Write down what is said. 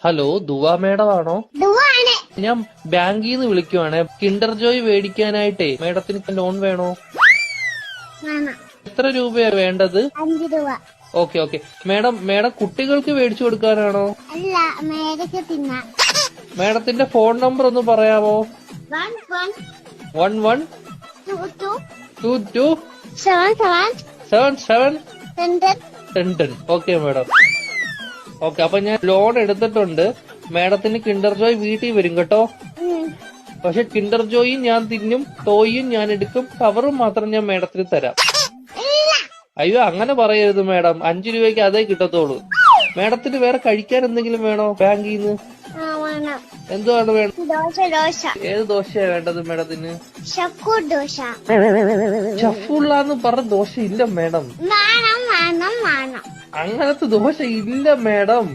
Hello, ദുവാ madam ആണോ? ദുവാണ്. ഞാൻ ബാങ്കിൽ നിന്ന് വിളിക്കുവാണ്. കിൻഡർ ജോയ് മേടിക്കാനായിട്ടേ മേഡത്തിന് ലോൺ വേണോ? വേണം. എത്ര രൂപയാ വേണ്ടത്? 5 രൂപ. ഓക്കെ. മേഡം കുട്ടികൾക്ക് മേടിച്ചു കൊടുക്കാനാണോ? അല്ല, മേടിക്ക് തിന്നാം. മേഡത്തിന്റെ ഫോൺ നമ്പർ ഒന്ന് പറയാമോ? 11 22 77 10. Okay madam. ഓക്കെ, അപ്പൊ ഞാൻ ലോൺ എടുത്തിട്ടുണ്ട്. മേഡത്തിന് കിൻഡർ ജോയ് വീട്ടിൽ വരും കേട്ടോ. പക്ഷെ കിൻഡർ ജോയും ഞാൻ തിന്നും, ടോയും ഞാൻ എടുക്കും, കവറും മാത്രം ഞാൻ മേഡത്തിന് തരാം. അയ്യോ, അങ്ങനെ പറയരുത് മേഡം. 5 രൂപയ്ക്ക് അതേ കിട്ടത്തോളൂ. മേഡത്തിന് വേറെ കഴിക്കാൻ എന്തെങ്കിലും വേണോ ബാങ്കിൽ നിന്ന്? എന്തുവാണ് വേണം? ദോശ. ഏത് ദോശയാ വേണ്ടത് മേഡത്തിന്? ദോശ. ചഫുള്ളാന്ന് പറഞ്ഞ ദോശ ഇല്ല മേഡം. വേണം. അങ്ങനത്തെ ദോശ ഇല്ല മേഡം.